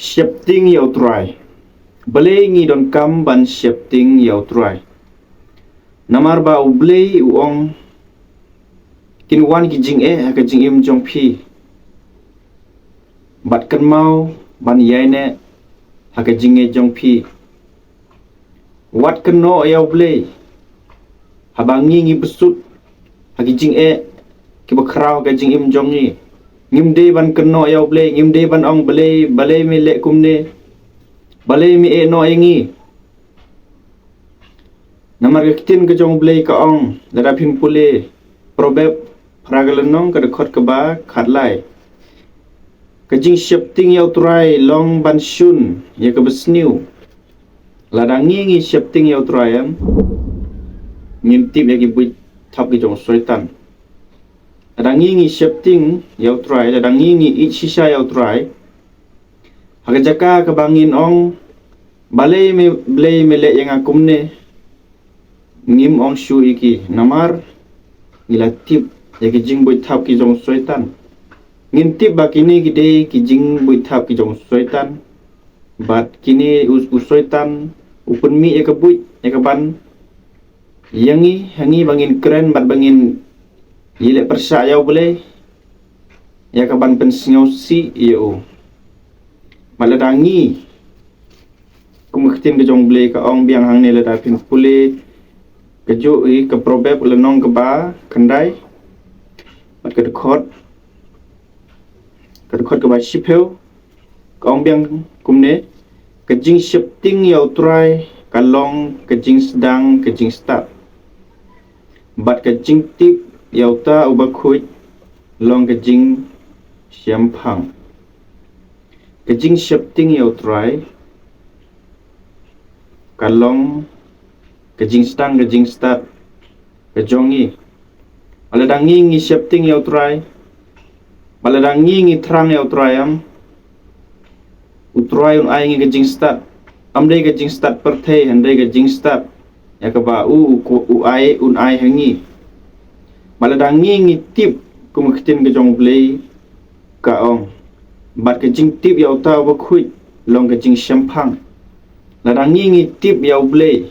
siap ting yau try. Balay ngi don kam ban siap ting yau try. Namar ba ublay uong kinwan ki jing ka jing im jong pi. Bat kan mau ban yai ne ka jing jong pi. Wat kan no yau blay. Habangi ngi besut hagi jing ki bakrau ka jing im jong ni. Ngim de ban kan no yau blay, ngim de ban ong balay mi le kumne. Balay mi no yengi. Namar kitin ke jong blay ka ong darapin pule probab pragalanong ka dekot ke ba khatlai. Kajing shifting yau try long ban shun ya ke besniu. Ladangi ngi shifting yau try am. Ngintip ya ki buit thap ki jong soitan. Ladangi ngi shifting yau try, ladangi ngi shisha yau try. Hagajaka ke bangin ong balay me blay mele yang akumne. Ngim ong shu iki namar ilatip ya ki jing buit thap ki jong soitan. Ngintip ba kini gide ki jing buit thap ki jong soitan. Bat kini usoitan upun mi ya ke buit ya ke ban. Yangi hangi bangin keren bat bangin yile persa yau boleh ya ke ban pensingau si yo. Maladangi kumuktin ke jong blay ka ong biang hang ne lada pin pule kejo ke probab lenong ke ba kendai bat ke dekot ke ba shipeu ka ong biang kumne kejing shifting yau try kalong kejing sedang kejing start bat kejing tip yau ta ubakhuit long kejing siampang kejing shifting yau try kalong kejing sedang kejing start kejongi maladangi ngi shifting yau try maladangi ngi terang yau try am utrai un ai ngi kejing start amdai kejing start perthai handai kejing start ya ke ba u ai un ai hangi maladangi ngi tip kumuktin ke jong blay ka ong bat kejing tip yau ta bakhuit long kejing siampang ladangi ngi tip yau blay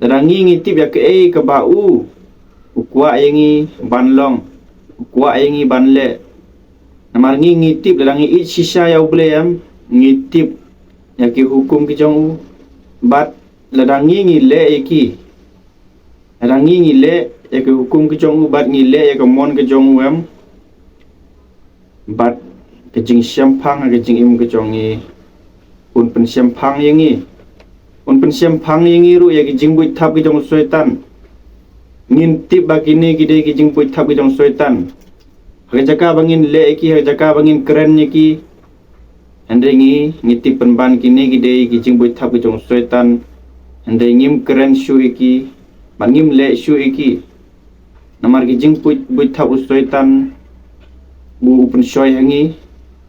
ladangi ngi tip ya ke ke ba u kwa yangi ban long kwa yangi ban le namar ngi tip ladangi it shisha yau blay am ngi tip ya ki hukum ki jong u bat ladangi ngi le ki ladangi ngi le ya ke hukum ki jong u bat ngi le ya ke mon ki jong u am bat kejing siampang kejing im ke jong ni un pen siampang yangi un pen siampang yangi ru ya ki jing buit thap ki jong soitan ngin tip bakini gide ki jing buit thap ki jong soitan hajaka bangin le ki hajaka bangin keren ni ki andrengi ngitip penban kini gide ki jing buit thap ki jong soitan andrengim keren shu iki bangim le shu iki namar ki jing buit thap soitan bu pen shoy hangi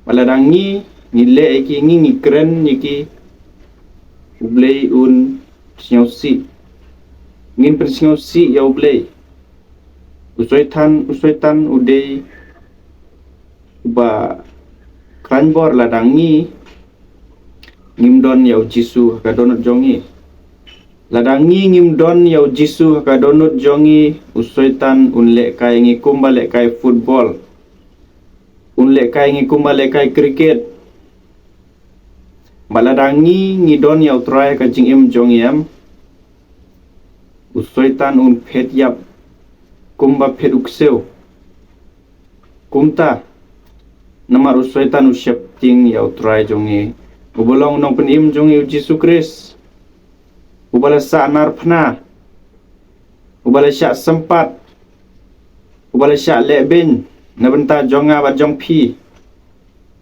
maladangi ni le iki ngi keren iki ublay un snyosi ngin pen snyosi ya ublay usoitan udai ba kranbor ladangi ngimdon yau jisu ka donut jongi ladangi ngimdon yau jisu ka donut jongi usoitan unle kai ngi kumbale kai football unle kai ngi kumbale kai cricket baladangi ngi don yau try ka jing im jongi am usoitan un phet yap kumba phet ukseu kumta namar usoitan usyap ting yau try jongi ubolong nong pen im jongi Jisu Kris ubala sa nar phna ubala sya sempat ubala sya lebin nabenta jonga ba jong phi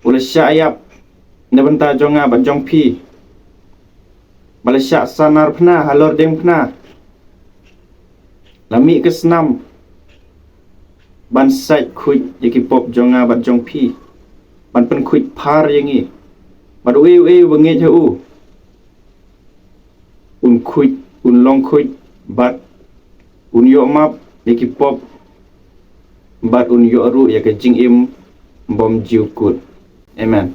ubala sya yap nabenta jonga ba jong phi bala sya sanar phna halor deng phna lami ke senam ban sai khuit yaki pop jonga ba jong phi ban pen khuit phar yangi bad we bange jau un khuit un long khuit bat un yo map yaki pop bat un yo ru yaki jing im bom jiu kut amen.